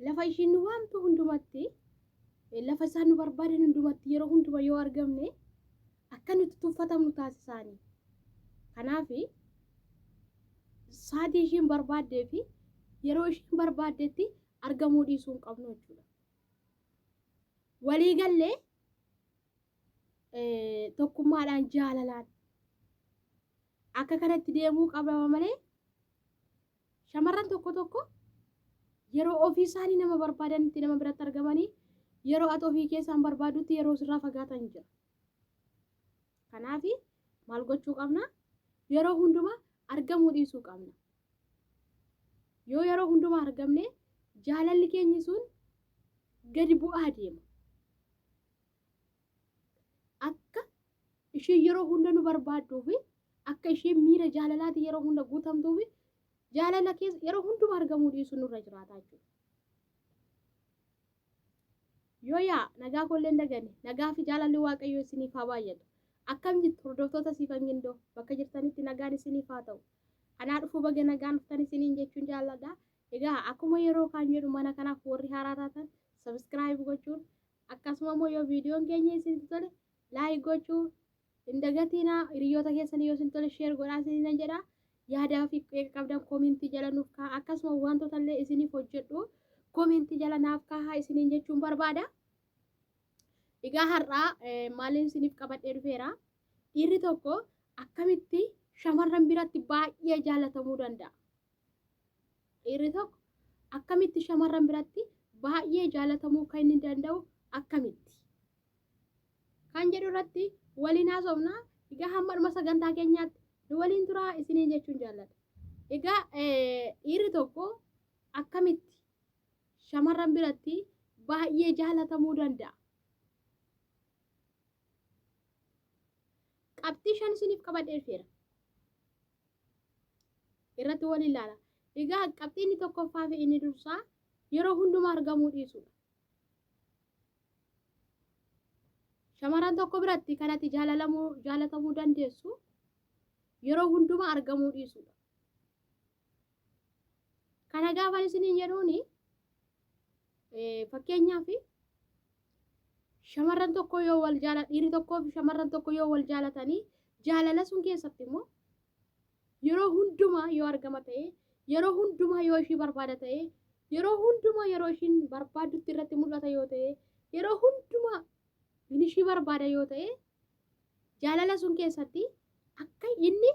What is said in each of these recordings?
lafa ishiin nu waamtu hundumatti lafa isaan nu barbaadan hundumatti yeroo hunduma yoo argamne akka nuti tuffatamnu taasisaanii. Kanaaf sa'aatii ishiin barbaaddee fi yeroo ishiin barbaaddetti argamuu dhiisuu hin qabnu jechuudha. Walii gallee tokkummaadhaan jaalalaan akka kanatti deemuu qabama malee shamarran tokko yeroo ofii isaanii nama barbaadanitti nama biratti argamanii yeroo ati ofii keessaan barbaadutti yeroo sirraa fagaatan jira. Kanaaf maal gochuu qabna? Yeroo hundumaa argamuu dhiisuu qabna. Yoo yeroo hundumaa argamne jaalalli keenya sun gadi bu'aa deema. Akka ishee yeroo hunda nu barbaadduuf akka ishee miira jaalalaati yeroo hunda guutamtuuf jaalala keessa yeroo hundumaa argamuu dhiisuu nurra jiraata jechuudha. Yoo yaa nagaa kolleen dagane nagaa fi jaalalli waaqayyoo isiniif haa baay'atu. Akkam jirtu hordoftoota siifan gindoo bakka jirtanitti nagaan isiniif haa ta'u. Kanaa dhufuu baga nagaan dhuftan isiniin jechuun jaalladha. Egaa akkuma yeroo kaan jedhu mana kanaaf warri haaraa taatan subscribe gochuun akkasuma immoo yoo viidiyoon keenya isinitti tole like gochuun hin dagatinaa. Hiriyoota keessan yoo isin tole share godhaa isiniin jedha. Yaadaa fi qabdan koomentii jala nuuf kaa'aa. Akkasuma wantoota illee isiniif hojjedhu koomentii jala naaf kaa'aa isiniin jechuun barbaada. Egaa har'aa maaliin isiniif qabadhee dhufeera? Dhiirri tokko akkamitti shamarran biratti baay'ee jaalatamuu danda'a? Dhiirri tokko akkamitti shamarran biratti baay'ee jaalatamuu kan inni danda'u akkamitti? Kan jedhu irratti waliin haasofna. Egaa hamma dhuma sagantaa keenyaatti nu waliin turaa isiniin jechuun jaalladha. Egaa dhiirri tokko akkamitti shamarran biratti baay'ee jaalatamuu danda'a? Qabxii shan isiniif qabadhee dhufeera. Irratti waliin ilaala. Egaa qabxiin inni tokkoffaa fi inni dursaa yeroo hundumaa argamuu dhiisuudha. Shamarran tokko biratti kanatti jaalatamuu dandeessu yeroo hundumaa argamuu dhiisuudha. Kana gaafan isiniin jedhuuni fakkeenyaaf shamarran tokko yoo wal jaalatan dhiirri tokkoo fi shamarran tokko yoo wal jaalatanii jaalala sun keessatti immoo yeroo hundumaa yoo argama ta'e yeroo hundumaa yoo ishii barbaada ta'e yeroo hundumaa yeroo ishiin barbaadutti irratti mul'ata yoo ta'e yeroo hundumaa ishii barbaada yoo ta'e jaalala sun keessatti akka inni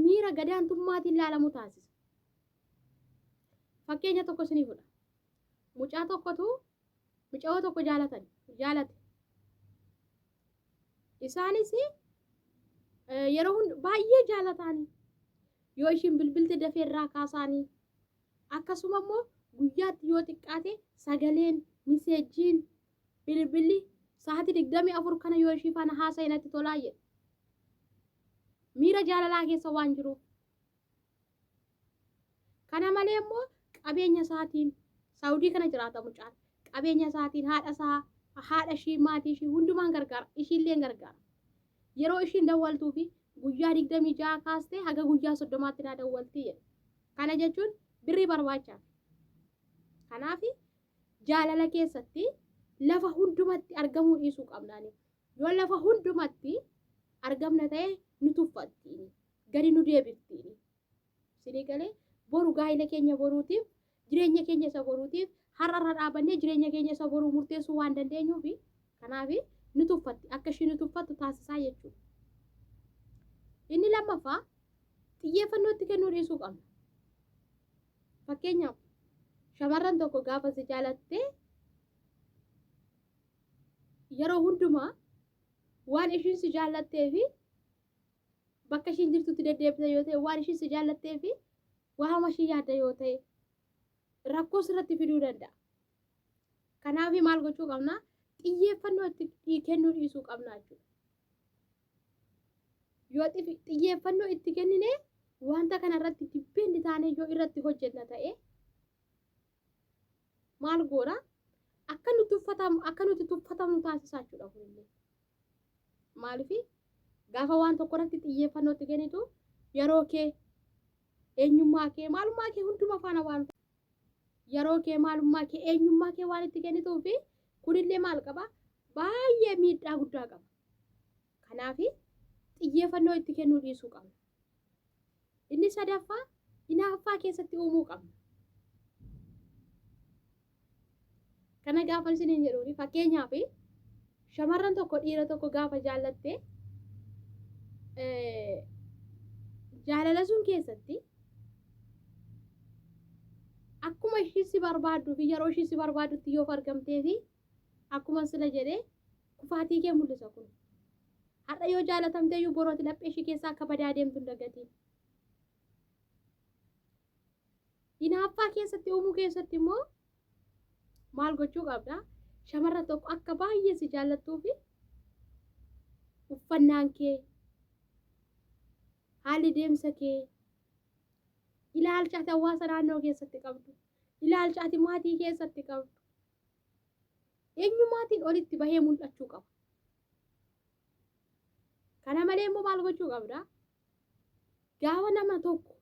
miira gadaantummaatiin ilaalamu taasisa. Fakkeenya tokko isinii fudha. Mucaa tokko jaalate. Isaanis yeroo hunda baay'ee jaalataanii yoo ishiin bilbilti dafee irraa kaasaanii akkasuma immoo guyyaatti yoo xiqqaate sagaleen miseejiin bilbilli sa'aatii 24 kana yoo ishii faana haasa'e natti tolaa jedhe. Miira jaalalaa keessa waan jiruuf. Kana malee immoo qabeenya isaatiin Saawudii kana jiraata mucaan. Qabeenya isaatiin haadha ishii maatii ishii hundumaan gargaara. Ishiillee gargaara. Yeroo ishiin dawwaltuu fi guyyaa 26 kaastee haga guyyaa 30tti na dawwaltii jedhe. Kana jechuun birrii barbaachaaf. Kanaaf jaalala keessatti lafa hundumatti argamuu dhiisuu qabnaani. Yoo lafa hundumatti argamna ta'e nu tuffattiini. Gadi nu deebiftiini. Isinii galee boru gaa'ila keenya boruutiif jireenya keenya isa boruutiif har'arra dhaabannee jireenya keenya isa boruu murteessuu waan dandeenyuuf kanaaf nu tuffatti akka isheen nu tuffattu taasisaa jechuudha. Inni lammaffaa xiyyeeffannootti kennuu dhiisuu qabna. Fakkeenyaaf shamarran tokko gaafa si jaalattee yeroo hundumaa waan ishiin si jaallattee fi bakka ishiin jirtutti deddeebita yoo ta'e waan ishiin si jaallattee fi waama ishii yaadda yoo ta'e rakkoo sirratti fiduu danda'a. Kanaaf maal gochuu qabna? Xiyyeeffannoo itti kennuu dhiisuu qabna jechuudha. Yoo xiyyeeffannoo itti kennine wanta kana irratti dibbeenti taanee yoo irratti hojjenna ta'e maal goona? Akka nuti tuffatamnu taasisaa jechuudha kunillee. Maaliif gaafa waan tokko irratti xiyyeeffannoo itti kennitu yeroo kee eenyummaa kee maalummaa kee hunduma faana waan yeroo kee maalummaa kee eenyummaa kee waan itti kennituufi kunillee maal qaba baay'ee miidhaa guddaa qaba. Kanaaf xiyyeeffannoo itti kennuu dhiisuu qabna. Inni sadaffaa hinaaffaa keessatti uumuu qabna. Kana gaafa isiniin jedhuuni fakkeenyaaf shamarran tokko dhiira tokko gaafa jaallatte jaalala sun keessatti akkuma ishii si barbaaddu fi yeroo ishii si barbaadutti yoo argamtee fi akkuma sila jedhee kufaatii kee mul'isa kun. Har'a yoo jaalatamtee iyyuu borooti laphee ishii keessaa akka badaa deemtu hin dagatiin. Hinaaffaa keessatti uumuu keessatti immoo maal gochuu qabda? Shamarran tokko akka baay'ee si jaallattuu fi uffannaan kee, haalli deemsa kee, ilaalcha ati hawaasa naannoo keessatti qabdu, ilaalcha ati maatii keessatti qabdu, eenyumaatiin olitti bahee mul'achuu qaba. Kana malee immoo maal gochuu qabda? Gaafa nama tokko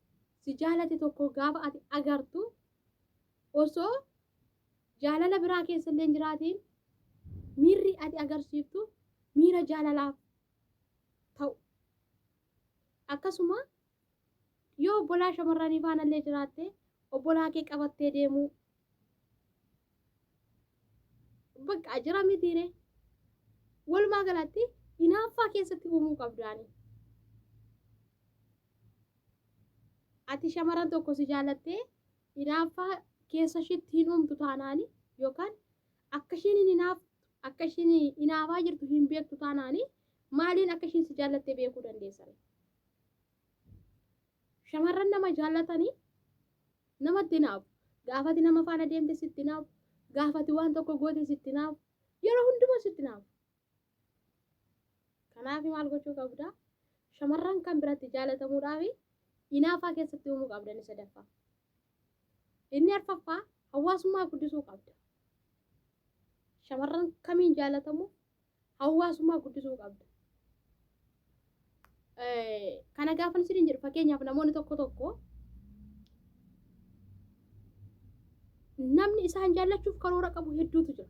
si jaalate tokko gaafa ati agartu osoo jaalala biraa keessa illee jiraatiin miirri ati agarsiiftu miira jaalalaaf ta'u. Akkasuma yoo obbolaa shamarranii faana illee jiraatte obbolaa kee qabattee deemuu bakka jira mitiire. Walumaa galatti hinaaffaa keessatti uumuu qabdaani. Ati shamarran tokko si jaalattee hinaaffaa keessa ishiitti hin uumtu taanaani yookaan akka ishiin hinaafaa jirtu hin beektu taanaani maaliin akka ishiin si jaallattee beekuu dandeessa? Shamarran nama jaallatanii namatti hinaafu. Gaafati nama faana deemte sitti hinaafu. Gaafati waan tokko goote sitti hinaafu. Yeroo hundumaa sitti hinaafu. Kanaaf maal gochuu qabda? Shamarran kan biratti jaallatamuudhaaf hinaafaa keessatti uumuu qabda. Inni sadaffaa. Inni arfaffaa hawaasummaa guddisuu qabda. Shamarran kamiin jaallatamu hawaasummaa guddisuu qabda. Kana gaafa isin jedhu fakkeenyaaf namoonni tokko namni isaan jaallachuuf karoora qabu hedduutu jira.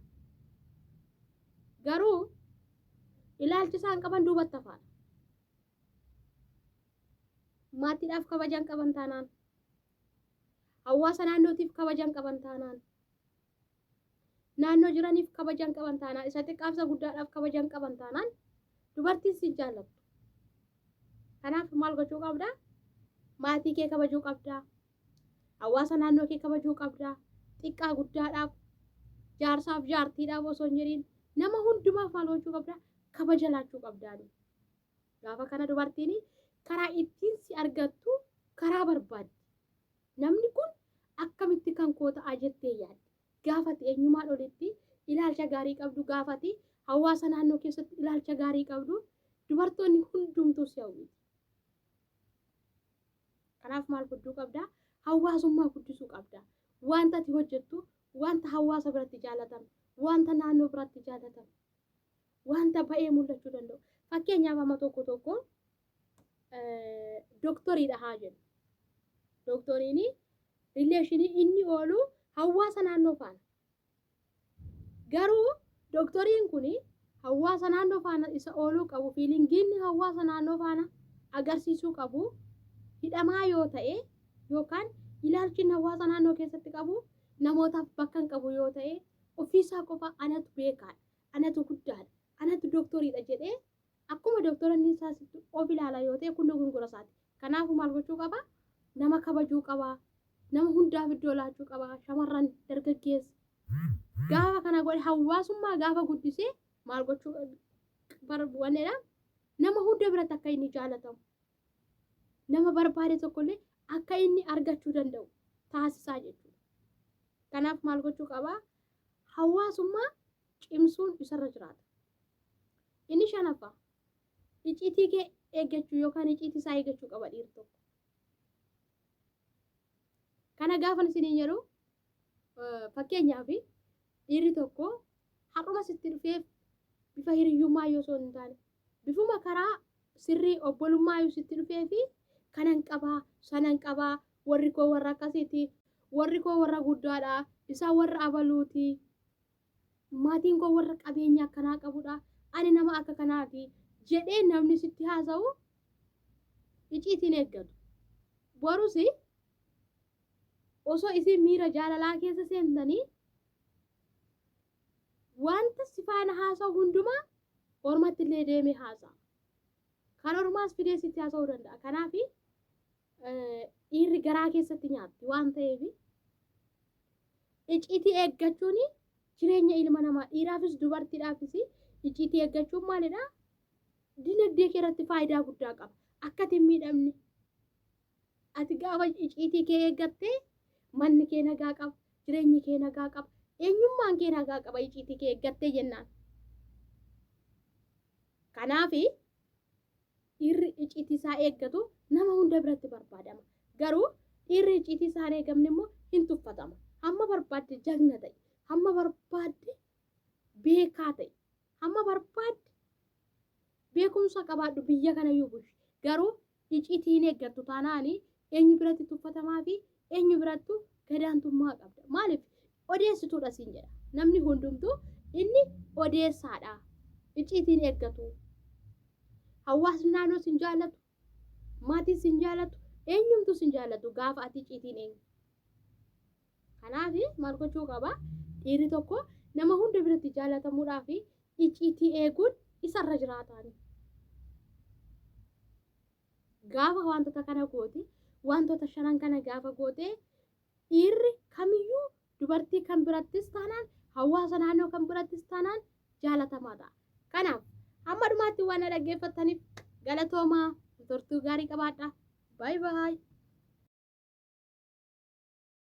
Garuu ilaalchi isaan qaban duubatti hafaadha. Maatiidhaaf kabajaan qaban taanaan, hawaasa naannootiif kabajaan qaban taanaan, naannoo jiraniif kabajaan qaban taanaan, isa xiqqaaf guddaadhaaf kabajaan qaban taanaan dubartiin si jaallattu. Kanaaf maal gochuu qabda? Maatii kee kabajuu qabda. Hawaasa naannoo kee kabajuu qabda. Xiqqaa guddaadhaaf, jaarsaaf jaartiidhaaf osoo hin jedhiin nama hundumaaf maal gochuu qabda? Kabaja laachuu qabdaani. Gaafa kana dubartiin karaa ittiin si argattu karaa barbaaddi. Namni kun akkamitti kan koo ta'a jettee yaaddi. Gaafati eenyumaan olitti ilaalcha gaarii qabdu, gaafati hawaasa naannoo keessatti ilaalcha gaarii qabdu, dubartoonni hundumtuu si hawwiti. Kanaaf maal gochuu qabda? Hawaasummaa guddisuu qabda. Wanta ati hojjettu wanta hawaasa biratti jaalatamu, wanta naannoo biratti jaalatamu, wanta ba'ee mul'achuu danda'u. Fakkeenyaaf amma tokko doktoriidha haa jennu. Doktoriin rileeshinii inni oolu hawaasa naannoo faana. Garuu doktoriin kun hawaasa naannoo faana isa ooluu qabu, fiilingiin hawaasa naannoo faana agarsiisuu qabu hidhamaa yoo ta'e yookaan ilaalchi hawaasa naannoo keessatti qabu namootaaf bakka hin qabu yoo ta'e ofiisaa qofa anatu beekaadha, anatu guddaadha, anatu doktoriidha jedhee akkuma doktoronni isaasitti of ilaala yoo ta'e kun gungura isaati. Kanaafuu maal gochuu qaba? Nama kabajuu qaba, nama hundaaf iddoo laachuu qaba. Shamarran dargaggeessa gaafa kana godhe hawaasummaa gaafa guddisee maal gochuu barbaadedha? Nama hunda biratti akka inni jaalatamu, nama barbaade tokkollee akka inni argachuu danda'u taasisaa jechuudha. Kanaaf maal gochuu qaba? Hawaasummaa cimsuun isarra jiraata. Inni shanaffaa icciitii kee eeggachuu yookaan icciitii isaa eeggachuu qaba dhiirri tokko. Kana gaafa isiniin jedhu fakkeenyaaf dhiirri tokko har'uma sitti dhufee bifa hiriyyummaa yoo osoo hin taane bifuma karaa sirrii obbolummaa yoo sitti dhufee fi kanan qabaa sanan qabaa warri koo warra akkasiiti warri koo warra guddaadha isaa warra abaluuti maatiin koo warra qabeenya akkanaa qabudha ani nama akka kanaati jedhee namni sitti haasa'u iciitiin eeggatu borusi osoo isin miira jaalalaa keessa seentanii wanta si faana haasa'u hundumaa ormatti illee deemee haasa'a kan ormaas fidee sitti haasa'uu danda'a kanaaf dhiirri garaa keessatti nyaatti waan ta'eef iciitii eeggachuun jireenya ilma namaa dhiiraafis dubartiidhaafis iciitii eeggachuun maalidha dinagdee kee irratti faayidaa guddaa qaba akka ati hin miidhamne ati gaafa iciitii kee eeggattee manni kee nagaa qaba jireenyi kee nagaa qaba eenyummaan kee nagaa qaba iciitii kee eeggattee jennaan kanaaf dhiirri iciitii isaa eeggatu nama hunda biratti barbaadama garuu dhiirri iciitii isaa hin eegamne immoo hin tuffatama hamma barbaadde jagna ta'e hamma barbaadde beekaa ta'e hamma barbaadde beekumsa qabaadhu biyya kana yuubush garuu iciitii hin eeggattu taanaani eenyu biratti tuffatamaa fi eenyu birattu gadaantummaa qabda maaliif odeessituudha siin jedha namni hundumtuu inni odeessaadha iciitiin eeggatu hawaasni naannoo sin jaallatu maatiin sin jaallatu eenyumtu sin jaallatu gaafa ati iciitiin eegdu kanaaf maal gochuu qaba dhiirri tokko nama hunda biratti jaallatamuudhaa fi iciitii eeguun isarra jiraataani gaafa wantoota kana goote wantoota shanan kana gaafa goote dhiirri kamiyyuu dubartii kan birattis taanaan hawaasa naannoo kan birattis taanaan jaalatamaa ta'a kanaaf hamma dhumaatti waan dhaggeeffattaniif galatoomaa turtuu gaarii qabaadha baay baay